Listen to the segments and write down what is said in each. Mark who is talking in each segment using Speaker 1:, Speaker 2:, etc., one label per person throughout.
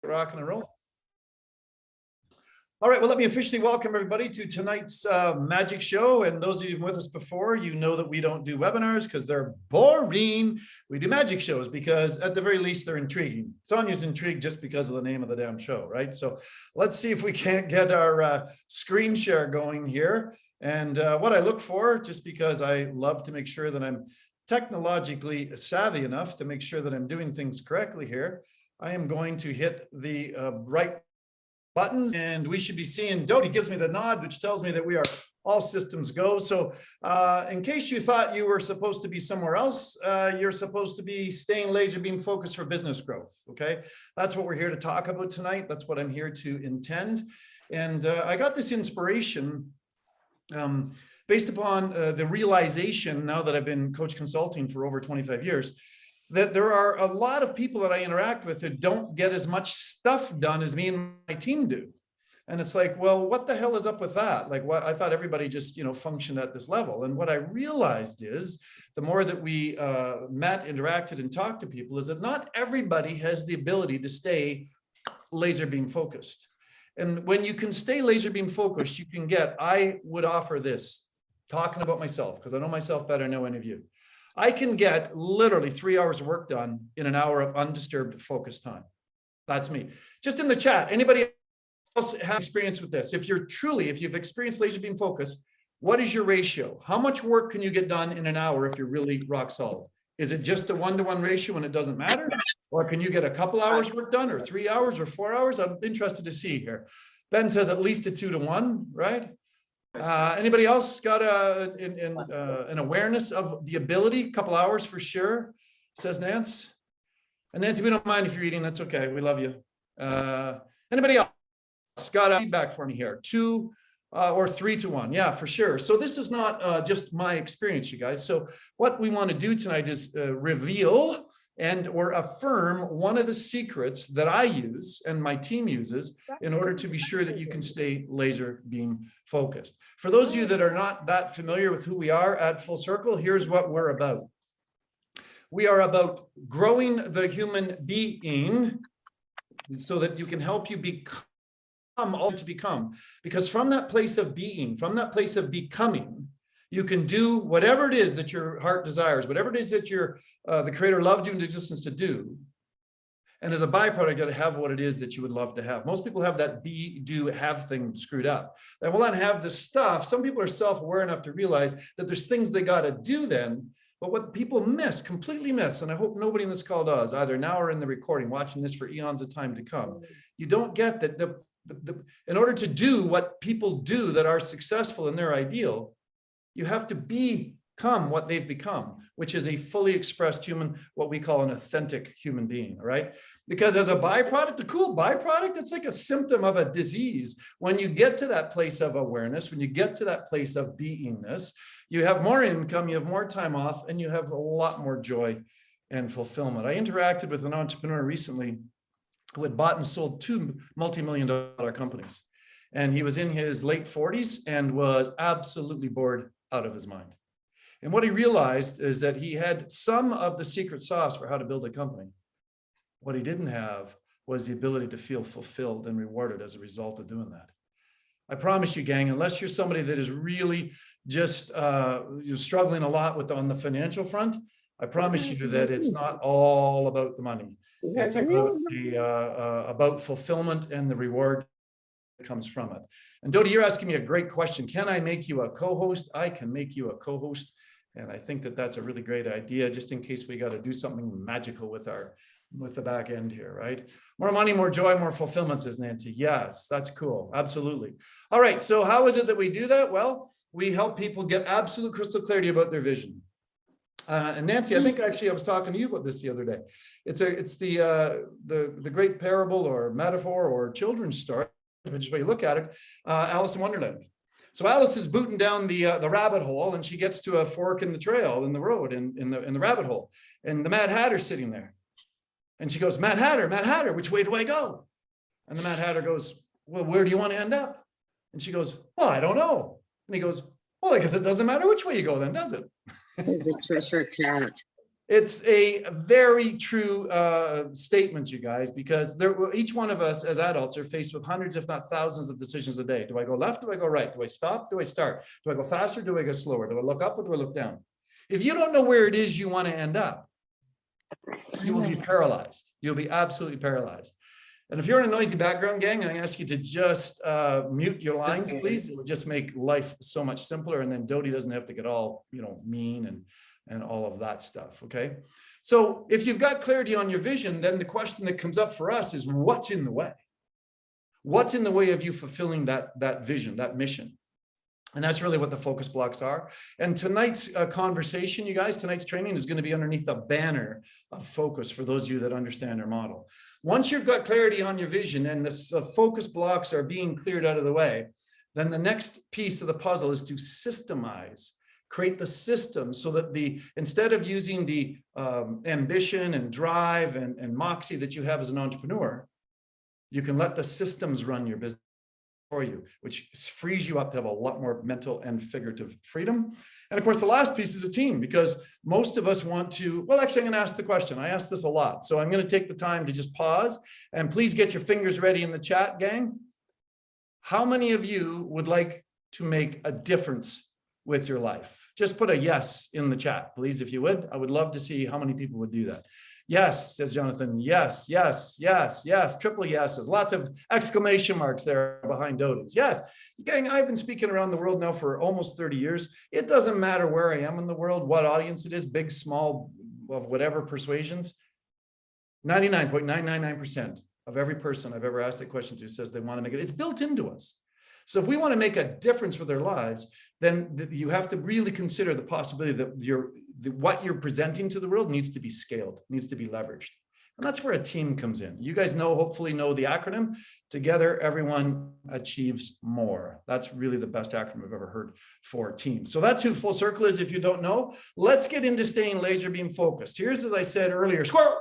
Speaker 1: Rocking and rolling. All right, well, let me officially welcome everybody to tonight's magic show. And those of you who've been with us before, you know that we don't do webinars because they're boring. We do magic shows because at the very least, they're intriguing. Sonia's intrigued just because of the name of the damn show, right? So let's see if we can't get our screen share going here. And what I look for, just because I love to make sure that I'm technologically savvy enough to make sure that I'm doing things correctly here, I am going to hit the right buttons, and we should be seeing Dodie gives me the nod, which tells me that we are all systems go. So in case you thought you were supposed to be somewhere else, you're supposed to be staying laser beam focused for business growth. Okay, that's what we're here to talk about tonight. That's what I'm here to intend. And I got this inspiration based upon the realization, now that I've been coach consulting for over 25 years, that there are a lot of people that I interact with that don't get as much stuff done as me and my team do. And it's like, well, what the hell is up with that? Like, what I thought everybody just, functioned at this level. And what I realized is the more that we met, interacted, and talked to people is that not everybody has the ability to stay laser beam focused. And when you can stay laser beam focused, you can get, I would offer this, talking about myself, because I know myself better than I know any of you. I can get literally 3 hours of work done in an hour of undisturbed focus time. That's me. Just in the chat, anybody else have experience with this? If you've experienced laser beam focus, what is your ratio? How much work can you get done in an hour if you're really rock solid? Is it just a 1-to-1 ratio and it doesn't matter? Or can you get a couple hours work done, or 3 hours, or 4 hours? I'm interested to see here. Ben says at least a 2-to-1, right? Anybody else got an awareness of the ability? A couple hours for sure, says Nance. And Nancy, we don't mind if you're eating. That's okay. We love you. Anybody else got a feedback for me here? 2 or 3-to-1? Yeah, for sure. So this is not just my experience, you guys. So what we want to do tonight is reveal and or affirm one of the secrets that I use and my team uses in order to be sure that you can stay laser beam focused. For those of you that are not that familiar with who we are at Full Circle, here's what we're about. We are about growing the human being so that you can help you become all to become. Because from that place of being, from that place of becoming, you can do whatever it is that your heart desires, whatever it is that the Creator loved you into existence to do. And as a byproduct, you got to have what it is that you would love to have. Most people have that be, do, have thing screwed up. They will not have the stuff. Some people are self-aware enough to realize that there's things they got to do then. But what people completely miss, and I hope nobody in this call does, either now or in the recording, watching this for eons of time to come, you don't get that in order to do what people do that are successful in their ideal, you have to become what they've become, which is a fully expressed human, what we call an authentic human being, right? Because as a byproduct, a cool byproduct, it's like a symptom of a disease. When you get to that place of awareness, when you get to that place of beingness, you have more income, you have more time off, and you have a lot more joy and fulfillment. I interacted with an entrepreneur recently who had bought and sold 2 multi-million-dollar companies. And he was in his late 40s and was absolutely bored out of his mind. And what he realized is that he had some of the secret sauce for how to build a company. What he didn't have was the ability to feel fulfilled and rewarded as a result of doing that. I promise you, gang, unless you're somebody that is really just you're struggling a lot on the financial front, I promise you that it's not all about the money. It's about fulfillment and the reward that comes from it. And Dodie, you're asking me a great question. Can I make you a co-host? I can make you a co-host. And I think that that's a really great idea, just in case we got to do something magical with the back end here, right? More money, more joy, more fulfillment, says Nancy. Yes, that's cool. Absolutely. All right. So how is it that we do that? Well, we help people get absolute crystal clarity about their vision. And Nancy, I think actually I was talking to you about this the other day. It's the great parable or metaphor or children's story, which way you look at it, Alice in Wonderland. So Alice is booting down the rabbit hole, and she gets to a fork in the trail, in the road, in the rabbit hole, and the Mad Hatter's sitting there, and she goes, Mad Hatter, which way do I go? And the Mad Hatter goes, well, where do you want to end up? And she goes, well, I don't know. And he goes, well, I guess it doesn't matter which way you go then, does it?
Speaker 2: He's a Cheshire cat.
Speaker 1: It's a very true statement, you guys, because each one of us as adults are faced with hundreds, if not thousands of decisions a day. Do I go left? Do I go right? Do I stop? Do I start? Do I go faster? Do I go slower? Do I look up or do I look down? If you don't know where it is you want to end up, you will be paralyzed. You'll be absolutely paralyzed. And if you're in a noisy background, gang, I ask you to just mute your lines, please. It will just make life so much simpler. And then Dodie doesn't have to get all, mean and all of that stuff, okay? So if you've got clarity on your vision, then the question that comes up for us is, what's in the way? What's in the way of you fulfilling that vision, that mission? And that's really what the focus blocks are. And tonight's conversation, you guys, tonight's training is going to be underneath the banner of focus for those of you that understand our model. Once you've got clarity on your vision and the focus blocks are being cleared out of the way, then the next piece of the puzzle is to systemize, create the system so that instead of using the ambition and drive and moxie that you have as an entrepreneur, you can let the systems run your business for you, which frees you up to have a lot more mental and figurative freedom. And of course, the last piece is a team, because most of us want to, well, actually, I'm going to ask the question. I ask this a lot. So I'm going to take the time to just pause and please get your fingers ready in the chat, gang. How many of you would like to make a difference with your life? Just put a yes in the chat, please, if you would. I would love to see how many people would do that. Yes, says Jonathan. Yes, yes, yes, yes. Triple yeses. Lots of exclamation marks there behind Dodie's. Yes. Gang, I've been speaking around the world now for almost 30 years. It doesn't matter where I am in the world, what audience it is, big, small, of whatever persuasions. 99.999% of every person I've ever asked that question to says they want to make it. It's built into us. So if we want to make a difference with their lives, then you have to really consider the possibility that what you're presenting to the world needs to be scaled, needs to be leveraged. And that's where a team comes in. You guys hopefully know the acronym. Together, everyone achieves more. That's really the best acronym I've ever heard for teams. So that's who Full Circle is if you don't know. Let's get into staying laser beam focused. Here's, as I said earlier, Squirrel.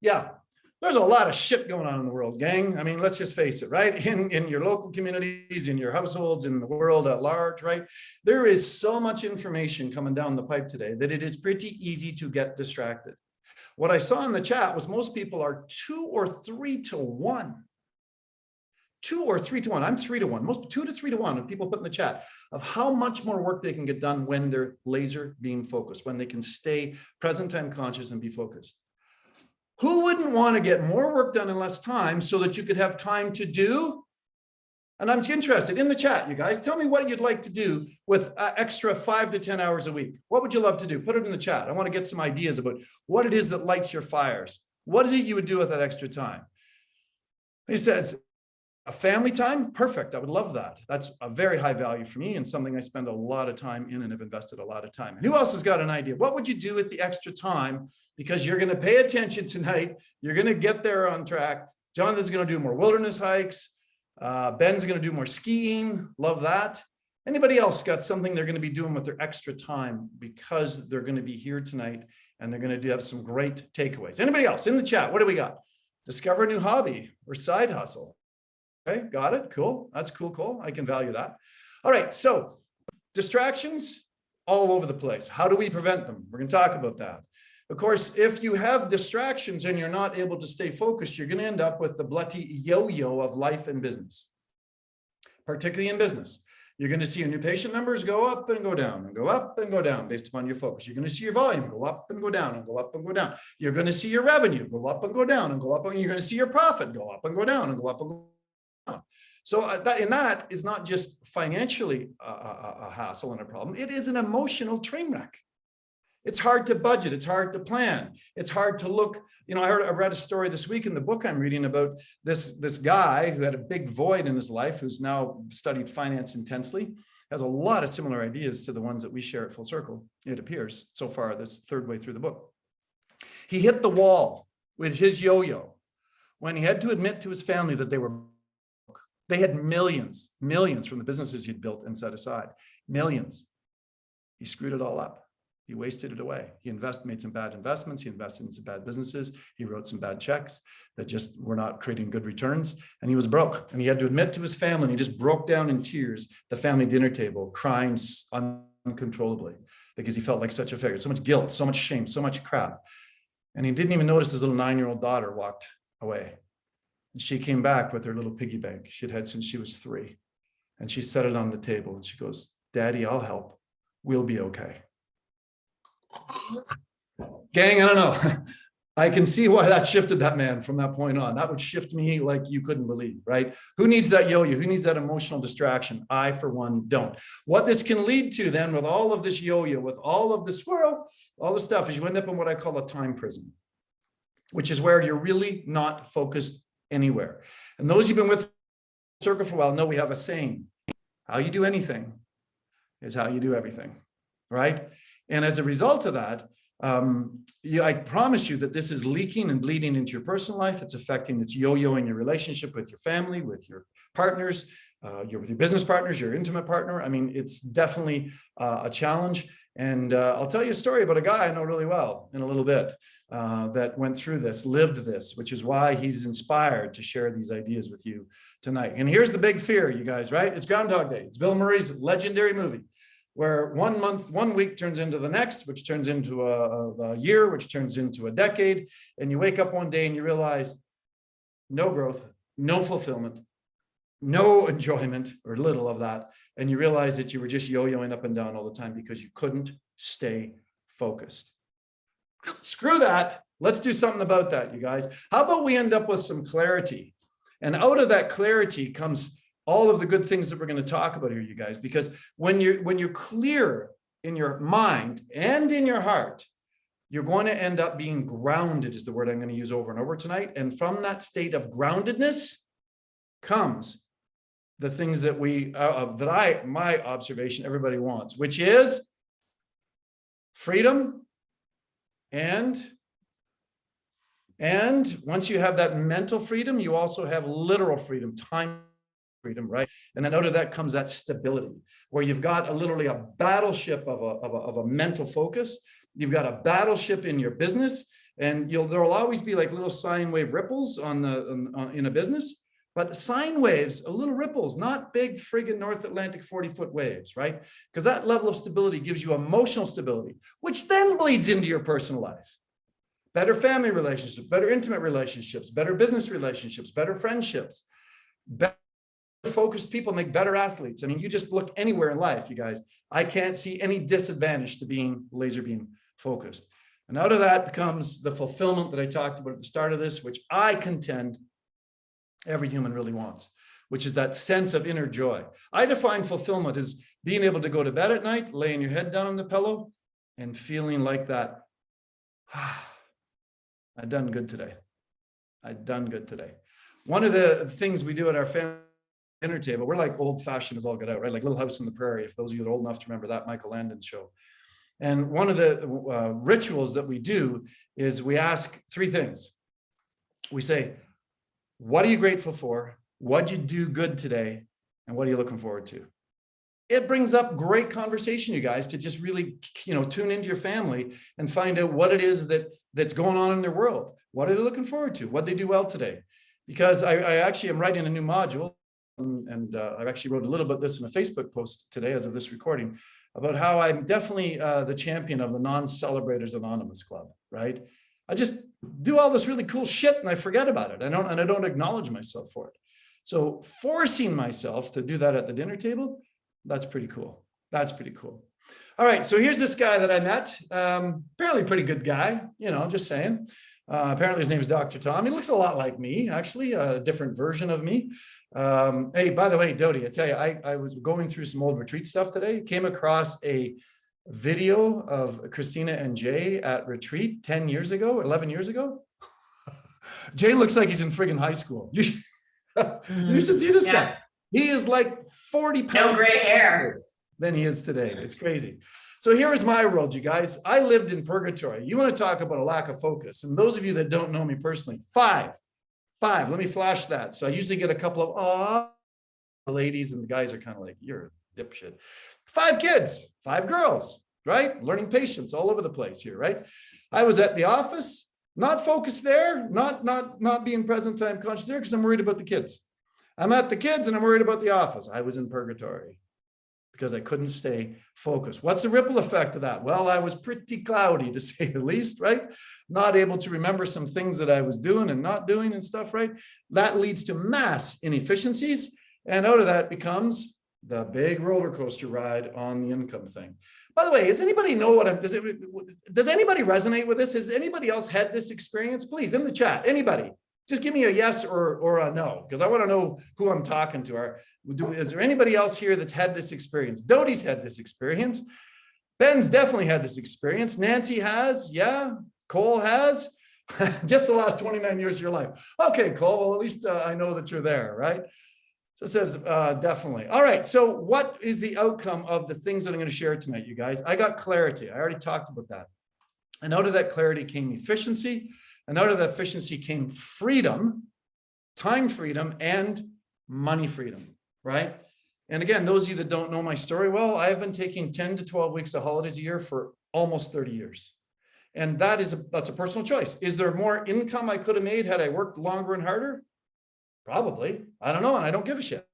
Speaker 1: Yeah. There's a lot of shit going on in the world, gang. I mean, let's just face it, right? In your local communities, in your households, in the world at large, right? There is so much information coming down the pipe today that it is pretty easy to get distracted. What I saw in the chat was most people are 2 or 3 to 1. 2 or 3 to 1. I'm 3 to 1. Most 2 to 3 to 1 of people put in the chat of how much more work they can get done when they're laser beam focused, when they can stay present time conscious and be focused. Who wouldn't want to get more work done in less time so that you could have time to do? And I'm interested in the chat, you guys. Tell me what you'd like to do with extra 5 to 10 hours a week. What would you love to do? Put it in the chat. I want to get some ideas about what it is that lights your fires. What is it you would do with that extra time? He says, a family time? Perfect. I would love that. That's a very high value for me and something I spend a lot of time in and have invested a lot of time. And who else has got an idea? What would you do with the extra time? Because you're going to pay attention tonight. You're going to get there on track. Jonathan's going to do more wilderness hikes. Ben's going to do more skiing. Love that. Anybody else got something they're going to be doing with their extra time because they're going to be here tonight and they're going to have some great takeaways? Anybody else in the chat? What do we got? Discover a new hobby or side hustle. Okay, got it. Cool. That's cool. Cool. I can value that. All right. So distractions all over the place. How do we prevent them? We're going to talk about that. Of course, if you have distractions and you're not able to stay focused, you're going to end up with the bloody yo-yo of life and business, particularly in business. You're going to see your new patient numbers go up and go down and go up and go down based upon your focus. You're going to see your volume go up and go down and go up and go down. You're going to see your revenue go up and go down and go up. And you're going to see your profit go up and go down and go up and go down. So that is not just financially a hassle and a problem. It is an emotional train wreck. It's hard to budget. It's hard to plan. It's hard to look. You know, I read a story this week in the book I'm reading about this guy who had a big void in his life, who's now studied finance intensely, has a lot of similar ideas to the ones that we share at Full Circle, it appears, so far, this third way through the book. He hit the wall with his yo-yo when he had to admit to his family that they had millions from the businesses he'd built and set aside. Millions. He screwed it all up. He wasted it away. He made some bad investments. He invested in some bad businesses. He wrote some bad checks that just were not creating good returns. And he was broke. And he had to admit to his family, and he just broke down in tears, the family dinner table, crying uncontrollably. because he felt like such a failure, so much guilt, so much shame, so much crap. And he didn't even notice his little 9-year-old daughter walked away. And she came back with her little piggy bank she'd had since she was 3. And she set it on the table and she goes, Daddy, I'll help. We'll be okay. Gang, I don't know. I can see why that shifted that man from that point on. That would shift me like you couldn't believe, right? Who needs that yo-yo? Who needs that emotional distraction? I, for one, don't. What this can lead to then with all of this yo-yo, with all of the squirrel, all the stuff, is you end up in what I call a time prison, which is where you're really not focused anywhere. And those who've been with Circle for a while know we have a saying, how you do anything is how you do everything, right? And as a result of that, I promise you that this is leaking and bleeding into your personal life. It's affecting, it's yo-yoing your relationship with your family, with your partners, with your business partners, your intimate partner. I mean, it's definitely a challenge. And I'll tell you a story about a guy I know really well in a little bit that went through this, lived this, which is why he's inspired to share these ideas with you tonight. And here's the big fear, you guys, right? It's Groundhog Day. It's Bill Murray's legendary movie, where 1 month, 1 week turns into the next, which turns into a year, which turns into a decade. And you wake up one day and you realize no growth, no fulfillment, no enjoyment, or little of that. And you realize that you were just yo-yoing up and down all the time because you couldn't stay focused. Screw that. Let's do something about that, you guys. How about we end up with some clarity? And out of that clarity comes all of the good things that we're going to talk about here, you guys, because when you're clear in your mind and in your heart, you're going to end up being grounded, is the word I'm going to use over and over tonight. And from that state of groundedness comes the things that my observation, everybody wants, which is freedom. And once you have that mental freedom, you also have literal freedom, time freedom, right? And then out of that comes that stability, where you've got literally a battleship of a mental focus. You've got a battleship in your business, and there will always be like little sine wave ripples in a business, but sine waves, little ripples, not big friggin' North Atlantic 40-foot waves, right? Because that level of stability gives you emotional stability, which then bleeds into your personal life. Better family relationships, better intimate relationships, better business relationships, better friendships, better focused people make better athletes. I mean, you just look anywhere in life, you guys. I can't see any disadvantage to being laser beam focused. And out of that comes the fulfillment that I talked about at the start of this, which I contend every human really wants, which is that sense of inner joy. I define fulfillment as being able to go to bed at night, laying your head down on the pillow and feeling like that. I've done good today. I've done good today. One of the things we do at our family dinner table, we're like old fashioned as all get out, right? Like Little House on the Prairie, if those of you that are old enough to remember that Michael Landon show. And one of the rituals that we do is we ask 3 things. We say, what are you grateful for? What'd you do good today? And what are you looking forward to? It brings up great conversation, you guys, to just really, tune into your family and find out what it is that's going on in their world. What are they looking forward to? What they do well today? Because I actually am writing a new module, and I actually wrote a little bit of this in a Facebook post today as of this recording, about how I'm definitely the champion of the Non-Celebrators Anonymous Club, right? I just do all this really cool shit and I forget about it. I don't acknowledge myself for it. So forcing myself to do that at the dinner table, that's pretty cool. That's pretty cool. All right, so here's this guy that I met. Apparently a pretty good guy, just saying. Apparently his name is Dr. Tom. He looks a lot like me, actually, a different version of me. Hey, by the way, Dodie, I tell you, I was going through some old retreat stuff today, came across a video of Christina and Jay at retreat 10 years ago, 11 years ago. Jay looks like he's in friggin' high school. You should see this guy. He is like 40 pounds
Speaker 2: no gray hair
Speaker 1: than he is today. It's crazy. So here is my world, you guys. I lived in purgatory. You want to talk about a lack of focus. And those of you that don't know me personally, five. Let me flash that. So I usually get a couple of ladies, and the guys are kind of like, you're a dipshit. 5 kids, 5 girls, right? Learning patience all over the place here, right? I was at the office, not focused there, not being present time conscious there because I'm worried about the kids. I'm at the kids and I'm worried about the office. I was in purgatory because I couldn't stay focused. What's the ripple effect of that? Well, I was pretty cloudy, to say the least, right? Not able to remember some things that I was doing and not doing and stuff, right? That leads to mass inefficiencies. And out of that becomes the big roller coaster ride on the income thing. By the way, does anybody know what I'm, does anybody resonate with this? Has anybody else had this experience? Please, in the chat, anybody, just give me a yes or a no, because I want to know who I'm talking to. Is there anybody else here that's had this experience? Doty's had this experience. Ben's definitely had this experience. Nancy has, yeah. Cole has. Just the last 29 years of your life. Okay, Cole, well, at least I know that you're there, right? So it says definitely. All right, so what is the outcome of the things that I'm going to share tonight, you guys? I got clarity. I already talked about that. And out of that clarity came efficiency. And out of that efficiency came freedom, time freedom, and money freedom, right? And again, those of you that don't know my story, well, I've been taking 10 to 12 weeks of holidays a year for almost 30 years. And that's a personal choice. Is there more income I could have made had I worked longer and harder? Probably. I don't know. And I don't give a shit,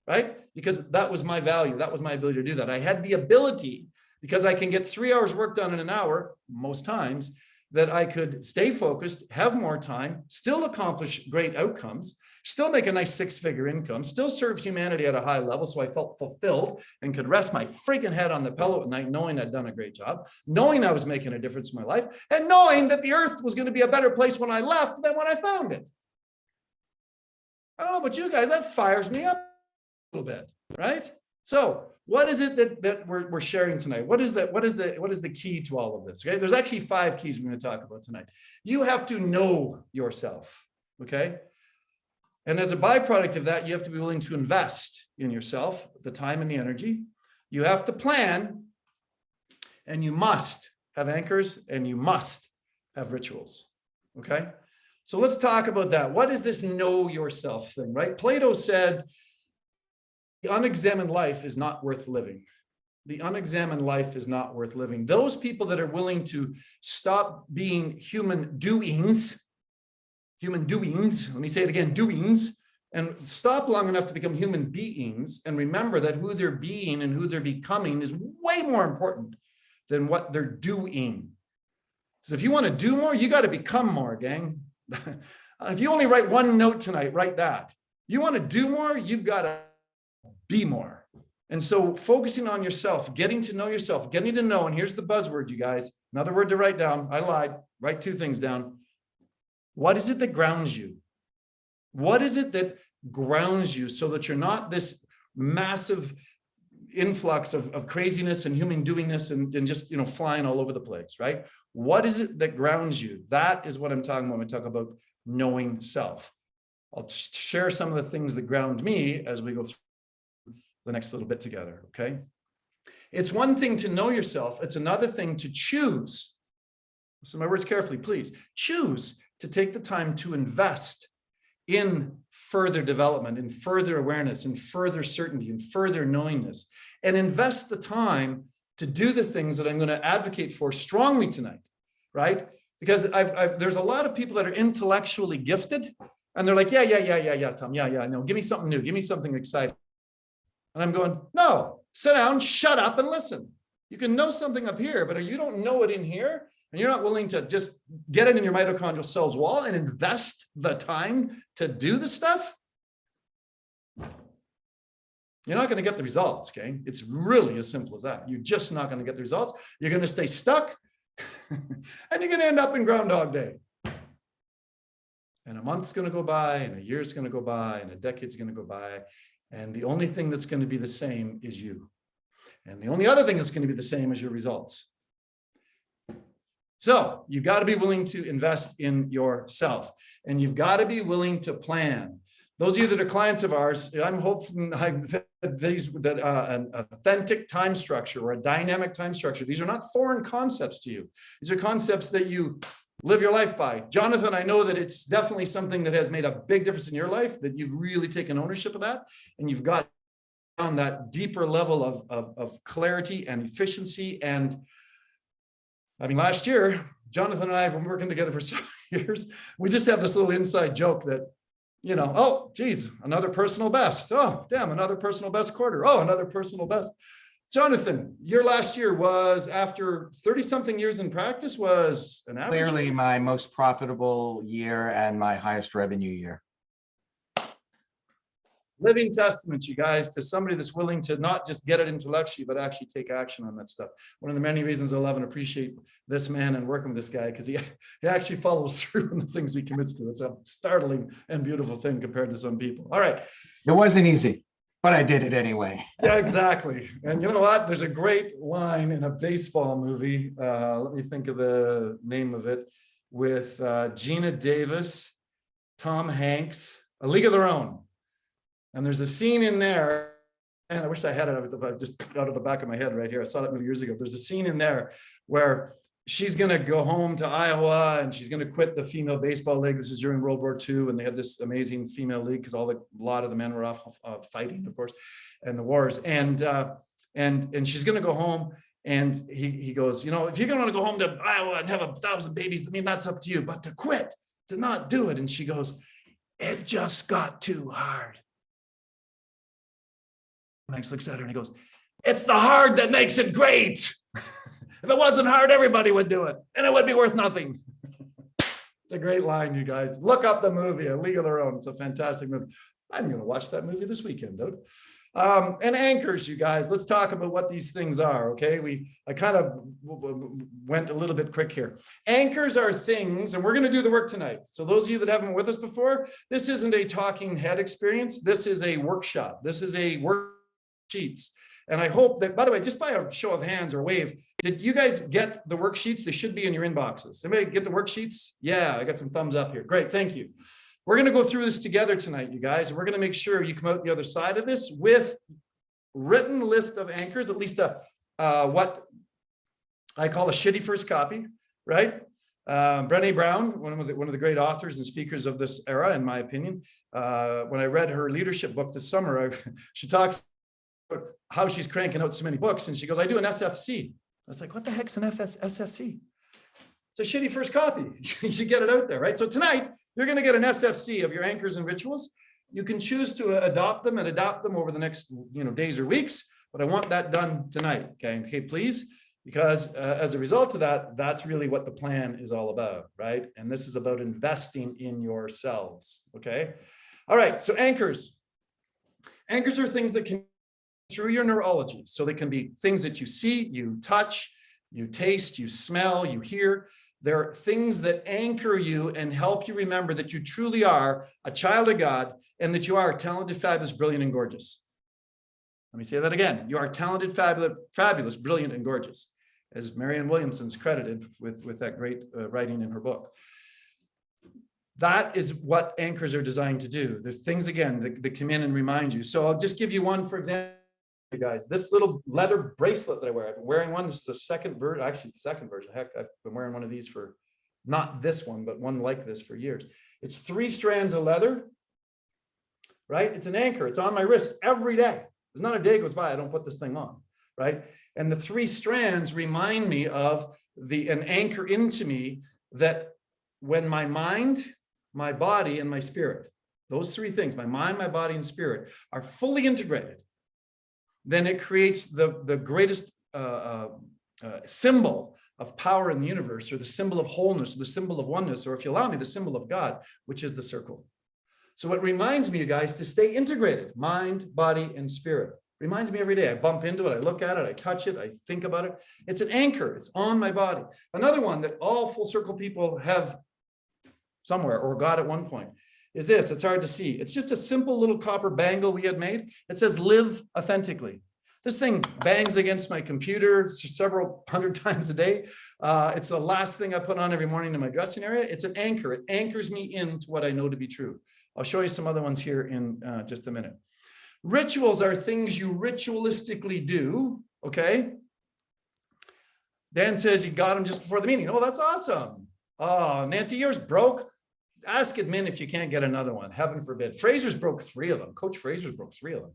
Speaker 1: right? Because that was my value. That was my ability to do that. I had the ability, because I can get 3 hours work done in an hour, most times, that I could stay focused, have more time, still accomplish great outcomes, still make a nice six-figure income, still serve humanity at a high level. So I felt fulfilled and could rest my freaking head on the pillow at night, knowing I'd done a great job, knowing I was making a difference in my life, and knowing that the earth was going to be a better place when I left than when I found it. I don't know about you guys, that fires me up a little bit, right? So what is it that we're sharing tonight? What is the key to all of this? Okay, there's actually 5 keys we're going to talk about tonight. You have to know yourself, okay? And as a byproduct of that, you have to be willing to invest in yourself, the time and the energy. You have to plan, and you must have anchors, and you must have rituals, okay? So let's talk about that. What is this know yourself thing, right? Plato said, the unexamined life is not worth living. The unexamined life is not worth living. Those people that are willing to stop being human doings, let me say it again, doings, and stop long enough to become human beings and remember that who they're being and who they're becoming is way more important than what they're doing. So if you want to do more, you got to become more, gang. If you only write one note tonight, write that. You want to do more, you've got to be more. And so focusing on yourself, getting to know yourself, getting to know, and here's the buzzword, you guys, another word to write down. I lied, write 2 things down. What is it that grounds you? What is it that grounds you so that you're not this massive influx of craziness and human doingness and just, flying all over the place, right? What is it that grounds you? That is what I'm talking about when I talk about knowing self. I'll share some of the things that ground me as we go through the next little bit together, okay? It's one thing to know yourself. It's another thing to choose. So my words carefully, please. Choose to take the time to invest in further development, in further awareness, in further certainty, in further knowingness, and invest the time to do the things that I'm going to advocate for strongly tonight, right? Because there's a lot of people that are intellectually gifted, and they're like, yeah, Tom, no, give me something new, give me something exciting. And I'm going, no, sit down, shut up, and listen. You can know something up here, but if you don't know it in here, and you're not willing to just get it in your mitochondrial cells wall and invest the time to do the stuff, you're not going to get the results, okay? It's really as simple as that. You're just not going to get the results. You're going to stay stuck, and you're going to end up in Groundhog Day. And a month's going to go by, and a year's going to go by, and a decade's going to go by, and the only thing that's going to be the same is you. And the only other thing that's going to be the same is your results. So you've got to be willing to invest in yourself, and you've got to be willing to plan. Those of you that are clients of ours, I'm hoping that an authentic time structure or a dynamic time structure, these are not foreign concepts to you. These are concepts that you live your life by. Jonathan, I know that it's definitely something that has made a big difference in your life, that you've really taken ownership of that, and you've got on that deeper level of clarity and efficiency. And I mean, last year, Jonathan and I have been working together for several years. We just have this little inside joke that, you know, oh, geez, another personal best. Oh, damn, another personal best quarter. Oh, another personal best. Jonathan, your last year was, after 30 something years in practice, was an average.
Speaker 2: Clearly my most profitable year and my highest revenue year.
Speaker 1: Living testament, you guys, to somebody that's willing to not just get it intellectually, but actually take action on that stuff. One of the many reasons I love and appreciate this man and working with this guy, because he actually follows through on the things he commits to. It's a startling and beautiful thing compared to some people. All right.
Speaker 2: It wasn't easy, but I did it anyway.
Speaker 1: Yeah, exactly. And you know what? There's a great line in a baseball movie. Let me think of the name of it, with Gina Davis, Tom Hanks, A League of Their Own. And there's a scene in there, and I wish I had it just out of the back of my head right here. I saw that movie years ago. There's a scene in there where she's going to go home to Iowa and she's going to quit the female baseball league. This is during World War II, and they had this amazing female league because a lot of the men were off fighting, of course, and the wars. And she's going to go home, and he goes, you know, if you're going to go home to Iowa and have 1,000 babies, I mean, that's up to you. But to quit, to not do it. And she goes, it just got too hard. Max looks at her and he goes, it's the hard that makes it great. If it wasn't hard, everybody would do it, and it would be worth nothing. It's a great line, you guys. Look up the movie, A League of Their Own. It's a fantastic movie. I'm going to watch that movie this weekend, dude. And anchors, you guys. Let's talk about what these things are, okay? I kind of went a little bit quick here. Anchors are things, and we're going to do the work tonight. So those of you that haven't been with us before, this isn't a talking head experience. This is a workshop. This is a worksheets. And I hope that, by the way, just by a show of hands or wave, did you guys get the worksheets? They should be in your inboxes. Anybody get the worksheets? Yeah, I got some thumbs up here. Great, thank you. We're going to go through this together tonight, you guys. We're going to make sure you come out the other side of this with written list of anchors, at least what I call a shitty first copy, right? Brené Brown, one of the great authors and speakers of this era, in my opinion. When I read her leadership book this summer, she talks about how she's cranking out so many books, and she goes, I do an SFC. I was like, what the heck's an SFC? It's a shitty first copy. You should get it out there, right? So tonight, you're going to get an SFC of your anchors and rituals. You can choose to adopt them over the next days or weeks, but I want that done tonight. Okay, please, because as a result of that, that's really what the plan is all about, right? And this is about investing in yourselves. Okay, all right. So anchors are things that can through your neurology. So they can be things that you see, you touch, you taste, you smell, you hear. They're things that anchor you and help you remember that you truly are a child of God and that you are talented, fabulous, brilliant, and gorgeous. Let me say that again. You are talented, fabulous, brilliant, and gorgeous, as Marianne Williamson's credited with that great writing in her book. That is what anchors are designed to do. They're things, again, that come in and remind you. So I'll just give you one, for example, guys, this little leather bracelet that I wear. I've been wearing one. This is the second version, actually the second version. Heck, I've been wearing one of these for not this one, but one like this for years. It's 3 strands of leather, right? It's an anchor. It's on my wrist every day. There's not a day goes by I don't put this thing on, right? And the 3 strands remind me of an anchor into me that when my mind, my body, and my spirit, those 3 things, my mind, my body, and spirit, are fully integrated, then it creates the greatest symbol of power in the universe, or the symbol of wholeness, or the symbol of oneness, or if you allow me, the symbol of God, which is the circle. So it reminds me, you guys, to stay integrated, mind, body, and spirit. Reminds me every day. I bump into it, I look at it, I touch it, I think about it. It's an anchor. It's on my body. Another one that all full circle people have somewhere or got at one point is this. It's hard to see. It's just a simple little copper bangle we had made. It says live authentically. This thing bangs against my computer several hundred times a day. It's the last thing I put on every morning in my dressing area. It's an anchor. It anchors me into what I know to be true. I'll show you some other ones here in just a minute. Rituals are things you ritualistically do, okay? Dan says he got them just before the meeting. Oh, that's awesome. Oh, Nancy, yours broke. Ask admin if you can't get another one. Heaven forbid. Fraser's broke 3 of them. Coach Fraser's broke 3 of them.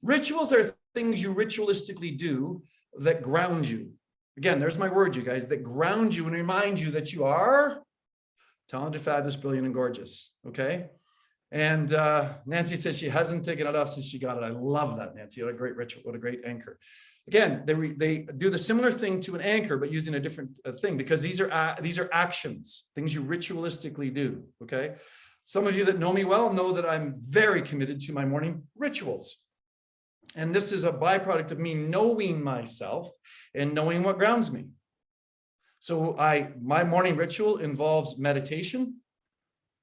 Speaker 1: Rituals are things you ritualistically do that ground you. Again, there's my word, you guys, that ground you and remind you that you are talented, fabulous, brilliant, and gorgeous. Okay? And Nancy says she hasn't taken it off since she got it. I love that, Nancy. What a great ritual. What a great anchor. Again, they do the similar thing to an anchor, but using a different thing, because these are actions, things you ritualistically do. Okay. Some of you that know me well know that I'm very committed to my morning rituals. And this is a byproduct of me knowing myself and knowing what grounds me. So my morning ritual involves meditation,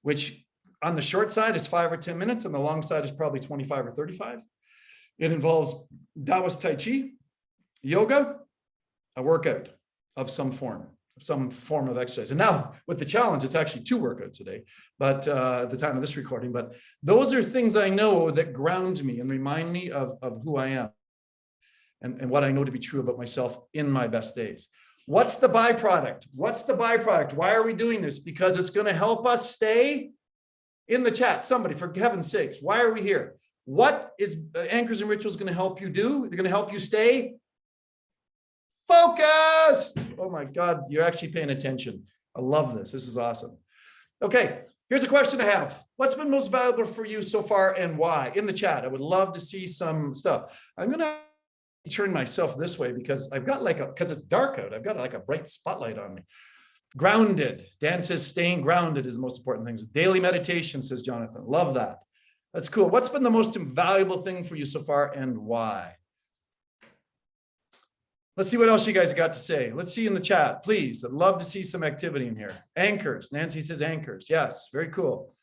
Speaker 1: which on the short side is 5 or 10 minutes, and the long side is probably 25 or 35. It involves Taoist Tai Chi, yoga, a workout of some form of exercise. And now with the challenge, it's actually 2 workouts a day, but at the time of this recording. But those are things I know that ground me and remind me of who I am and what I know to be true about myself in my best days. What's the byproduct? Why are we doing this? Because it's going to help us stay in the chat. Somebody, for heaven's sakes, why are we here? What is Anchors and Rituals going to help you do? They're going to help you stay focused. Oh my God, you're actually paying attention. I love this. This is awesome. Okay, here's a question I have. What's been most valuable for you so far and why? In the chat, I would love to see some stuff. I'm going to turn myself this way because I've got because it's dark out, I've got like a bright spotlight on me. Grounded. Dan says staying grounded is the most important thing. Daily meditation, says Jonathan. Love that. That's cool. What's been the most invaluable thing for you so far and why? Let's see what else you guys got to say. Let's see in the chat, please. I'd love to see some activity in here. Anchors. Nancy says anchors. Yes, very cool.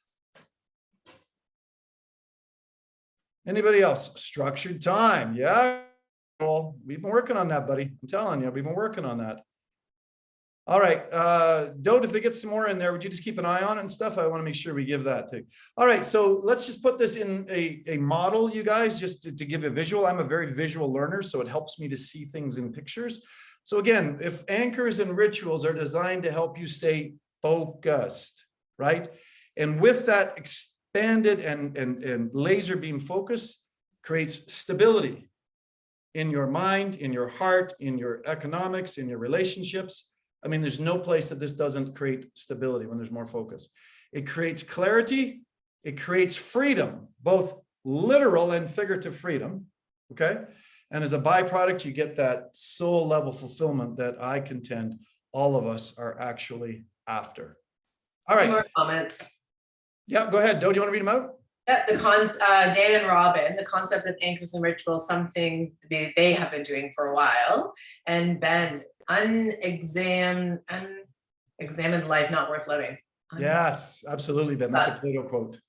Speaker 1: Anybody else? Structured time. Yeah. Well, we've been working on that, buddy. I'm telling you, we've been working on that. All right, Dode, if they get some more in there, would you just keep an eye on it and stuff? I want to make sure we give that thing. All right, so let's just put this in a model, you guys, just to give a visual. I'm a very visual learner, so it helps me to see things in pictures. So again, if anchors and rituals are designed to help you stay focused, right? And with that expanded and laser beam focus creates stability in your mind, in your heart, in your economics, in your relationships. I mean, there's no place that this doesn't create stability when there's more focus. It creates clarity. It creates freedom, both literal and figurative freedom. Okay. And as a byproduct, you get that soul level fulfillment that I contend all of us are actually after. All right.
Speaker 3: More comments.
Speaker 1: Yeah, go ahead. Do you want to read them out?
Speaker 3: Yeah, Dan and Robin, the concept of anchors and rituals, some things they have been doing for a while. And Ben, unexamined life not worth living.
Speaker 1: Yes, absolutely, Ben. That's a Plato quote.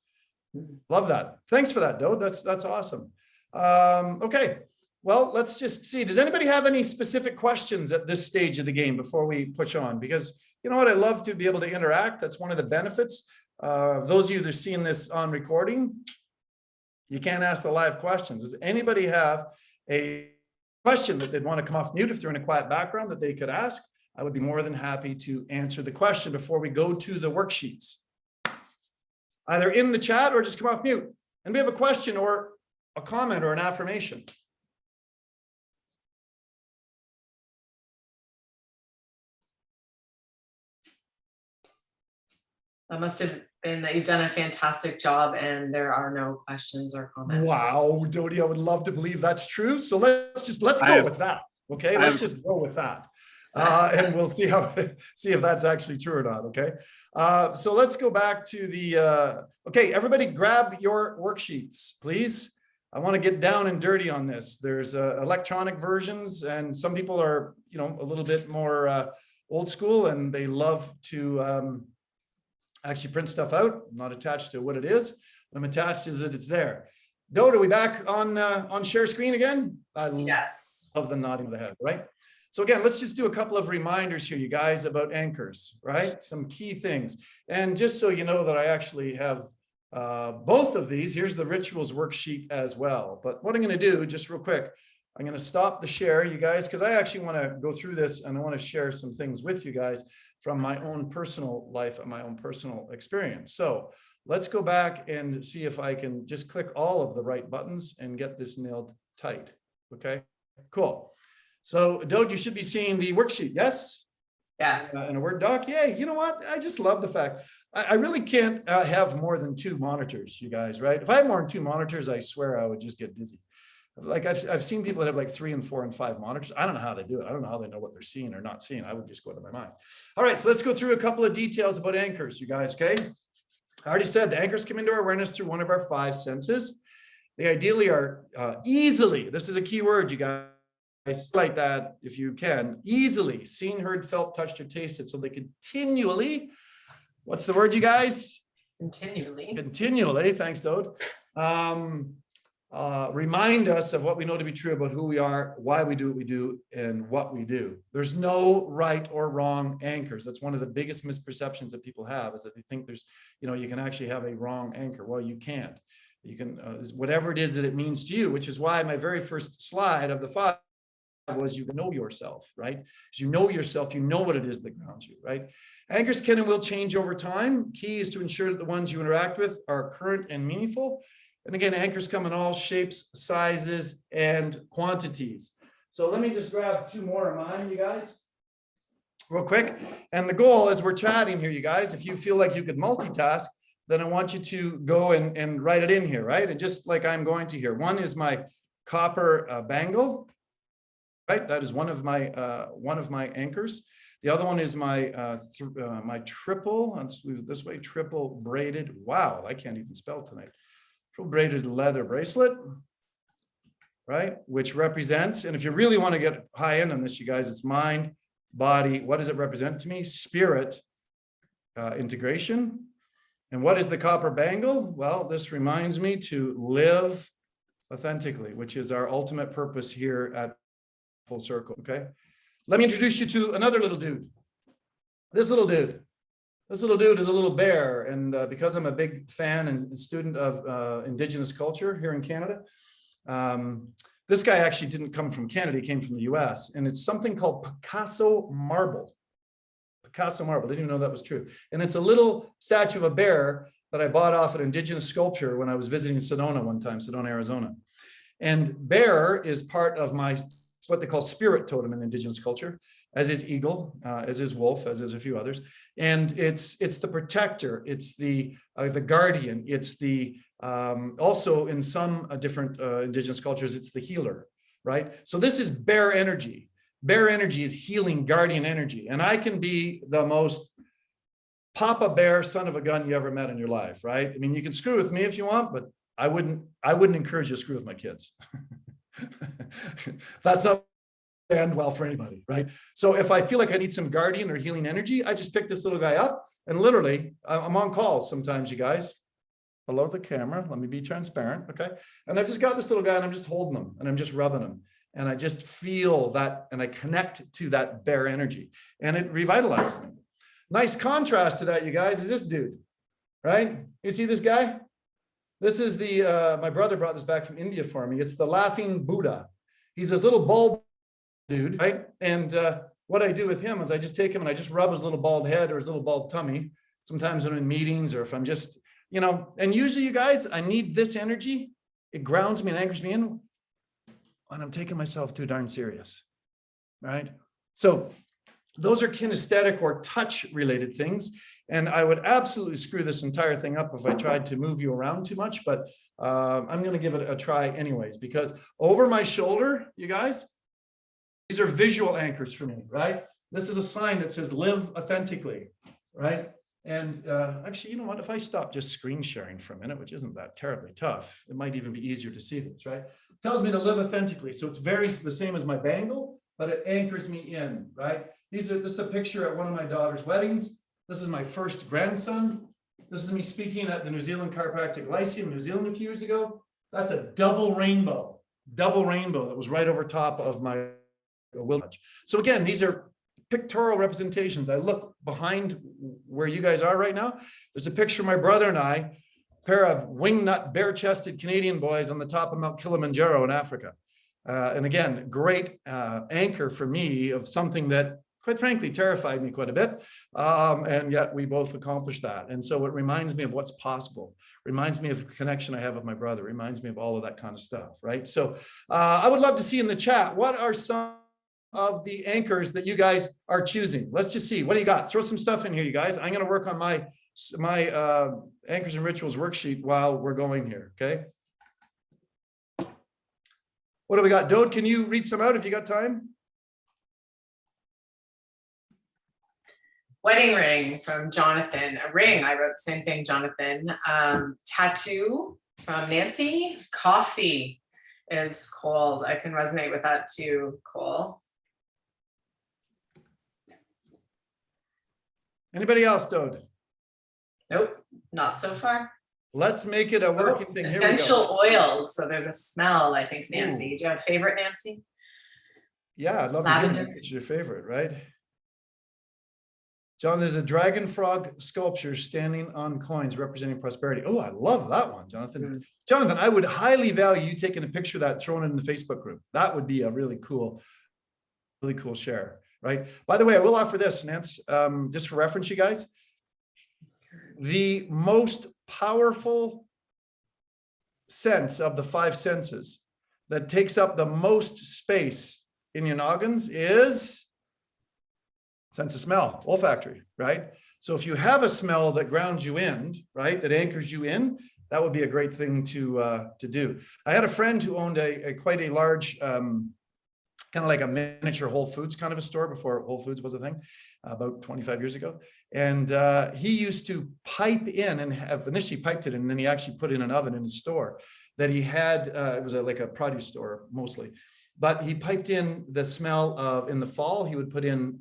Speaker 1: Love that. Thanks for that, Dode. That's awesome. Okay, well, let's just see. Does anybody have any specific questions at this stage of the game before we push on? Because you know what, I love to be able to interact. That's one of the benefits. Those of you that are seeing this on recording, you can't ask the live questions. Does anybody have a question that they'd want to come off mute if they're in a quiet background that they could ask? I would be more than happy to answer the question before we go to the worksheets. Either in the chat or just come off mute. And we have a question or a comment or an affirmation.
Speaker 3: That must have been that you've done a fantastic job and there are no questions or comments.
Speaker 1: Wow, Dodie, I would love to believe that's true. So let's go with that. Okay, let's just go with that. And we'll see if that's actually true or not. Okay. So let's go back to the, okay, everybody grab your worksheets, please. I want to get down and dirty on this. There's electronic versions and some people are, you know, a little bit more old school and they love to actually print stuff out. I'm not attached to what it is. What I'm attached is that it's there. Dode, are we back on share screen again?
Speaker 3: Yes.
Speaker 1: Love the nodding of the head, right? So again, let's just do a couple of reminders here, you guys, about anchors, right? Some key things. And just so you know that I actually have both of these, here's the rituals worksheet as well. But what I'm going to do, just real quick, I'm going to stop the share, you guys, because I actually want to go through this and I want to share some things with you guys from my own personal life and my own personal experience. So let's go back and see if I can just click all of the right buttons and get this nailed tight. Okay, cool. So Dode, you should be seeing the worksheet, yes?
Speaker 3: Yes.
Speaker 1: In a Word doc. Yay, you know what? I just love the fact I really can't have more than 2 monitors, you guys, right? If I had more than 2 monitors, I swear I would just get dizzy. Like I've seen people that have like 3 and 4 and 5 monitors. I don't know how they do it. I don't know how they know what they're seeing or not seeing. I would just go into my mind. All right, so let's go through a couple of details about anchors, you guys, okay? I already said the anchors come into our awareness through one of our 5 senses. They ideally are easily, this is a key word, you guys, like that if you can, easily seen, heard, felt, touched, or tasted. So they continually, what's the word, you guys? Continually, thanks, Dode. Remind us of what we know to be true about who we are, why we do what we do, and what we do. There's no right or wrong anchors. That's one of the biggest misperceptions that people have, is that they think there's, you can actually have a wrong anchor. Well, you can't. You can, whatever it is that it means to you, which is why my very first slide of the 5 was you know yourself, right? Because you know yourself, you know what it is that grounds you, right? Anchors can and will change over time. Key is to ensure that the ones you interact with are current and meaningful. And again, anchors come in all shapes, sizes, and quantities. So let me just grab 2 more of mine, you guys, real quick. And the goal, as we're chatting here, you guys, if you feel like you could multitask, then I want you to go and write it in here, right? And just like I'm going to here. One is my copper bangle, right? That is one of my anchors. The other one is my my triple, let's move it this way, triple braided. Wow, I can't even spell tonight. Triple braided leather bracelet, right? Which represents, and if you really want to get high end on this, you guys, it's mind, body. What does it represent to me? Spirit, integration. And what is the copper bangle? Well, this reminds me to live authentically, which is our ultimate purpose here at Full Circle, okay? Let me introduce you to another little dude. This little dude is a little bear. And because I'm a big fan and student of Indigenous culture here in Canada, this guy actually didn't come from Canada, he came from the US. And it's something called Picasso marble. Picasso marble, didn't even know that was true. And it's a little statue of a bear that I bought off an Indigenous sculpture when I was visiting Sedona one time, Sedona, Arizona. And bear is part of my, what they call spirit totem in Indigenous culture, as is eagle, as is wolf, as is a few others. And it's the protector, it's the guardian, it's the, also in some different Indigenous cultures, it's the healer, right? So this is bear energy. Bear energy is healing guardian energy. And I can be the most Papa Bear son of a gun you ever met in your life, right? I mean, you can screw with me if you want, but I wouldn't encourage you to screw with my kids. That's not end well for anybody, right? So if I feel like I need some guardian or healing energy, I just pick this little guy up and literally I'm on calls sometimes, you guys. Below the camera, let me be transparent, okay? And I've just got this little guy and I'm just holding him and I'm just rubbing him. And I just feel that and I connect to that bear energy and it revitalizes me. Nice contrast to that, you guys, is this dude, right? You see this guy? This is the, my brother brought this back from India for me. It's the laughing Buddha. He's this little bald dude, right? And what I do with him is I just take him and I just rub his little bald head or his little bald tummy. Sometimes when I'm in meetings or if I'm just, and usually you guys, I need this energy. It grounds me and anchors me in when I'm taking myself too darn serious, right? So those are kinesthetic or touch related things. And I would absolutely screw this entire thing up if I tried to move you around too much, but I'm going to give it a try anyways, because over my shoulder, you guys, these are visual anchors for me, right? This is a sign that says live authentically, right? And actually, you know what, if I stop just screen sharing for a minute, which isn't that terribly tough, it might even be easier to see this, right? It tells me to live authentically. So it's very the same as my bangle, but it anchors me in, right? This is a picture at one of my daughter's weddings. This is my first grandson. This is me speaking at the New Zealand Chiropractic Lyceum, New Zealand a few years ago. That's a double rainbow that was right over top of my wheelchair. So again, these are pictorial representations. I look behind where you guys are right now. There's a picture of my brother and I, a pair of wingnut, bare-chested Canadian boys on the top of Mount Kilimanjaro in Africa. And again, great anchor for me of something that, quite frankly, terrified me quite a bit. And yet we both accomplished that. And so it reminds me of what's possible, reminds me of the connection I have with my brother, reminds me of all of that kind of stuff, right? So I would love to see in the chat, what are some of the anchors that you guys are choosing. Let's just see. What do you got? Throw some stuff in here, you guys. I'm going to work on my anchors and rituals worksheet while we're going here. Okay. What do we got? Dode, can you read some out if you got time?
Speaker 3: Wedding ring from Jonathan. A ring, I wrote the same thing, Jonathan. Tattoo from Nancy. Coffee is Cole's. I can resonate with that too, Cole.
Speaker 1: Anybody else, Dode?
Speaker 3: Nope, not so far.
Speaker 1: Let's make it a working thing. Here we
Speaker 3: Essential
Speaker 1: go.
Speaker 3: oils. So there's a smell, I think, Nancy.
Speaker 1: Ooh.
Speaker 3: Do you have a favorite, Nancy?
Speaker 1: Yeah, I'd love
Speaker 3: Lavender.
Speaker 1: to hear it's your favorite, right? John, there's a dragon frog sculpture standing on coins representing prosperity. Oh, I love that one, Jonathan.
Speaker 3: Mm.
Speaker 1: Jonathan, I would highly value you taking a picture of that, throwing it in the Facebook group. That would be a really cool share, right? By the way, I will offer this, Nance, just for reference, you guys. The most powerful sense of the five senses that takes up the most space in your noggins is sense of smell, olfactory, right? So if you have a smell that grounds you in, right, that anchors you in, that would be a great thing to do. I had a friend who owned a quite a large, kind of like a miniature Whole Foods kind of a store before Whole Foods was a thing, about 25 years ago. And he used to pipe in and have initially piped it in, and then he actually put in an oven in his store that he had. It was like a produce store mostly, but he piped in the smell of, in the fall, he would put in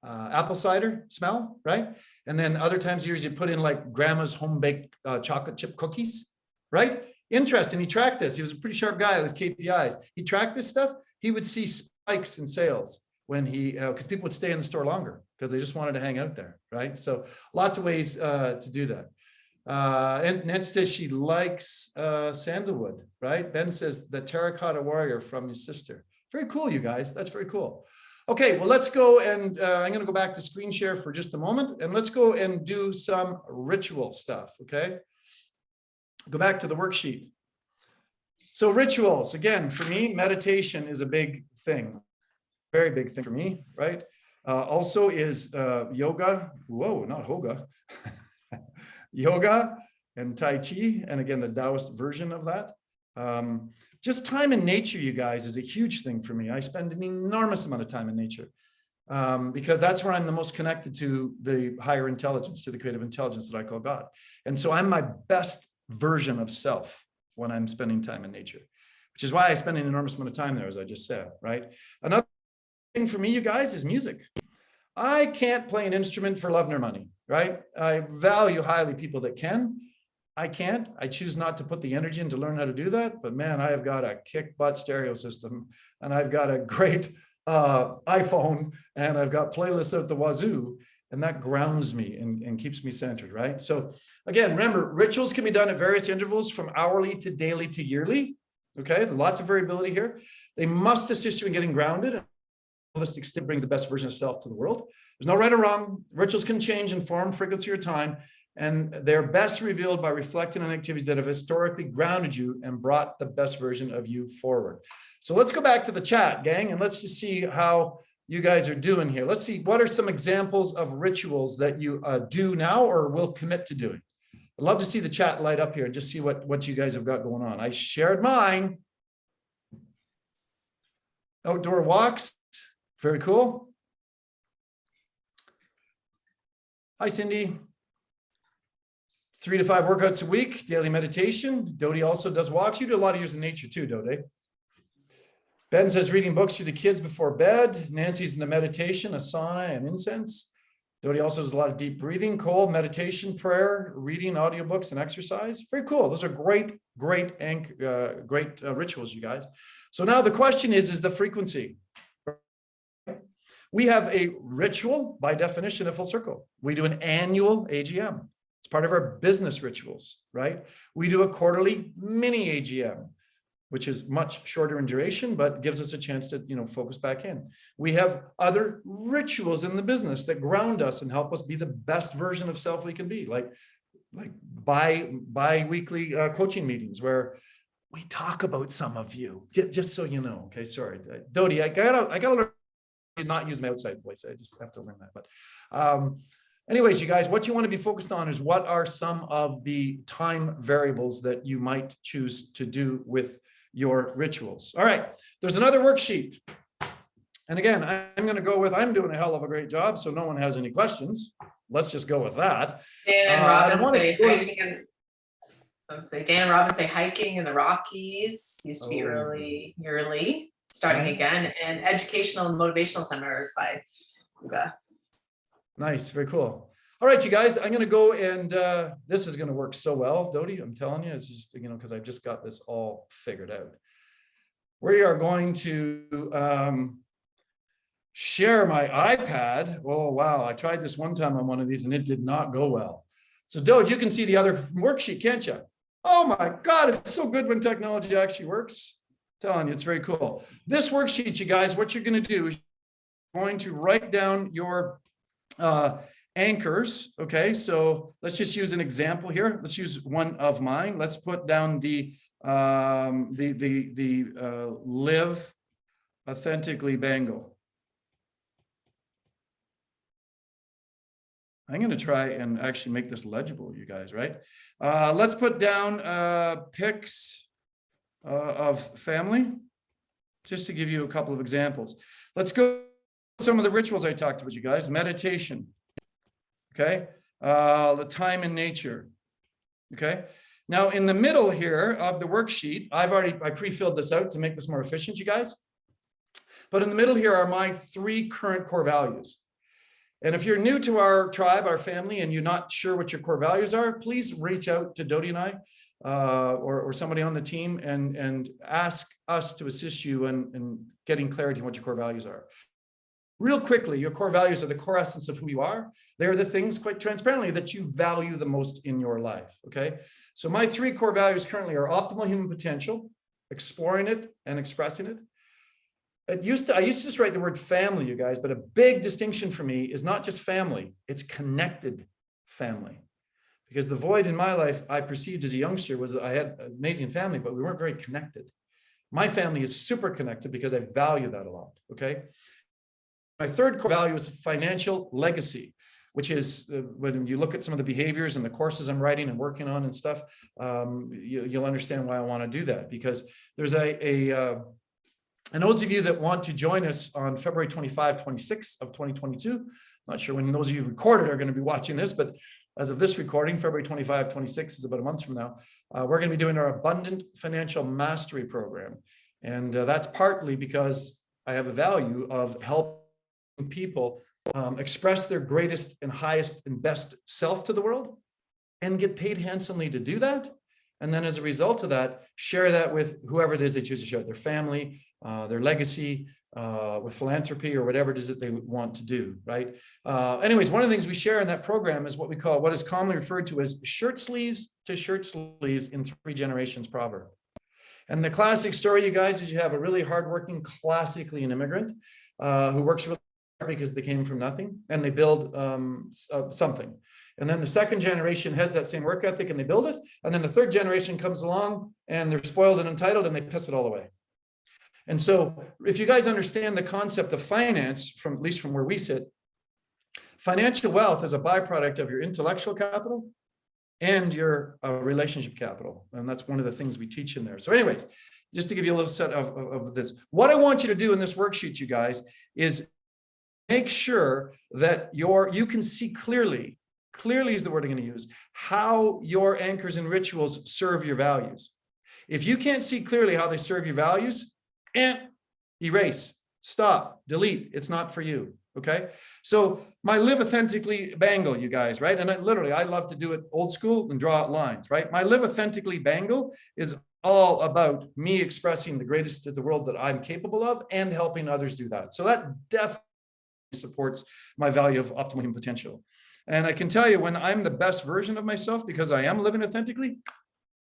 Speaker 1: apple cider smell, right? And then other times of years, you put in like grandma's home-baked chocolate chip cookies, right? Interesting. He tracked this. He was a pretty sharp guy with his KPIs. He tracked this stuff. He would see spikes in sales when he, because people would stay in the store longer because they just wanted to hang out there, right? So lots of ways to do that. And Nancy says she likes sandalwood, right? Ben says the terracotta warrior from his sister. Very cool, you guys. That's very cool. Okay, well, let's go and I'm going to go back to screen share for just a moment, and let's go and do some ritual stuff, okay? Go back to the worksheet. So rituals, again, for me, meditation is a big thing, very big thing for me, right? Also is yoga, whoa, not hoga, yoga and Tai Chi, and again, the Taoist version of that. Just time in nature, you guys, is a huge thing for me. I spend an enormous amount of time in nature because that's where I'm the most connected to the higher intelligence, to the creative intelligence that I call God. And so I'm my best version of self when I'm spending time in nature, which is why I spend an enormous amount of time there, as I just said, right? Another thing for me, you guys, is music. I can't play an instrument for love nor money, right? I value highly people that can. I can't. I choose not to put the energy in to learn how to do that. But man, I have got a kick butt stereo system, and I've got a great iPhone, and I've got playlists out the wazoo, and that grounds me and keeps me centered, right? So again, remember, rituals can be done at various intervals from hourly to daily to yearly. Okay, there's lots of variability here. They must assist you in getting grounded. Holistic state brings the best version of self to the world. There's no right or wrong. Rituals can change in form, frequency, or time. And they're best revealed by reflecting on activities that have historically grounded you and brought the best version of you forward. So let's go back to the chat, gang, and let's just see how you guys are doing here. Let's see, what are some examples of rituals that you do now or will commit to doing? I'd love to see the chat light up here and just see what you guys have got going on. I shared mine. Outdoor walks, very cool. Hi, Cindy. 3 to 5 workouts a week, daily meditation. Dodie also does walks. You do a lot of years in nature too, Dodie. Ben says reading books to the kids before bed. Nancy's into meditation, a sauna, and incense. Dodie also does a lot of deep breathing. Cole, meditation, prayer, reading, audiobooks, and exercise. Very cool. Those are great rituals, you guys. So now the question is the frequency. We have a ritual, by definition, a full circle. We do an annual AGM. It's part of our business rituals, right? We do a quarterly mini AGM, which is much shorter in duration, but gives us a chance to, focus back in. We have other rituals in the business that ground us and help us be the best version of self we can be, like bi-weekly coaching meetings where we talk about some of you, just so you know. Okay, sorry, Dodie, I gotta learn to not use my outside voice. I just have to learn that. But anyways, you guys, what you want to be focused on is what are some of the time variables that you might choose to do with your rituals. All right, there's another worksheet. And again, I'm going to go with, I'm doing a hell of a great job, so no one has any questions. Let's just go with that.
Speaker 3: Dan and Robin say
Speaker 1: to
Speaker 3: hiking in, Dan and Robin say hiking in the Rockies used to be really yearly, starting
Speaker 1: Nice.
Speaker 3: again, and educational and motivational seminars by Uga.
Speaker 1: Nice, very cool. All right, you guys, I'm going to go and this is going to work so well, Dodie. I'm telling you, it's just, you know, because I've just got this all figured out. We are going to share my iPad. Oh, wow. I tried this one time on one of these and it did not go well. So Dode, you can see the other worksheet, can't you? Oh my God, it's so good when technology actually works. I'm telling you, it's very cool. This worksheet, you guys, what you're going to do is you're going to write down your anchors. Okay, so let's just use an example here. Let's use one of mine. Let's put down the live authentically bangle. I'm going to try and actually make this legible, you guys, right? Let's put down pics of family, just to give you a couple of examples. Let's go with some of the rituals I talked about, you guys. Meditation, okay? The time in nature, okay? Now, in the middle here of the worksheet, I pre-filled this out to make this more efficient, you guys. But in the middle here are my 3 current core values. And if you're new to our tribe, our family, and you're not sure what your core values are, please reach out to Dodie and I or somebody on the team and ask us to assist you in getting clarity on what your core values are. Real quickly, your core values are the core essence of who you are. They're the things, quite transparently, that you value the most in your life, okay? So my 3 core values currently are optimal human potential, exploring it and expressing it. I used to just write the word family, you guys, but a big distinction for me is not just family, it's connected family. Because the void in my life I perceived as a youngster was that I had an amazing family, but we weren't very connected. My family is super connected because I value that a lot, okay? My 3rd core value is financial legacy, which is when you look at some of the behaviors and the courses I'm writing and working on and stuff, you'll understand why I want to do that, because there's and those of you that want to join us on February 25, 26 of 2022, not sure when those of you recorded are going to be watching this, but as of this recording, February 25, 26 is about a month from now, we're going to be doing our Abundant Financial Mastery Program. And that's partly because I have a value of helping people express their greatest and highest and best self to the world and get paid handsomely to do that. And then as a result of that, share that with whoever it is they choose to share, their family, their legacy, with philanthropy or whatever it is that they want to do, right? Anyways, one of the things we share in that program is what is commonly referred to as shirt sleeves to shirt sleeves in 3 generations proverb. And the classic story, you guys, is you have a really hardworking, classically an immigrant who works really hard because they came from nothing and they build something. And then the 2nd generation has that same work ethic and they build it. And then the 3rd generation comes along and they're spoiled and entitled and they piss it all away. And so if you guys understand the concept of finance, from at least from where we sit, financial wealth is a byproduct of your intellectual capital and your relationship capital. And that's one of the things we teach in there. So anyways, just to give you a little set of this, what I want you to do in this worksheet, you guys, is make sure that you can see clearly is the word I'm going to use, how your anchors and rituals serve your values. If you can't see clearly how they serve your values, erase, stop, delete. It's not for you. Okay. So my live authentically bangle, you guys, right? And I love to do it old school and draw out lines, right? My live authentically bangle is all about me expressing the greatest of the world that I'm capable of and helping others do that. So that definitely supports my value of optimal human potential. And I can tell you, when I'm the best version of myself, because I am living authentically,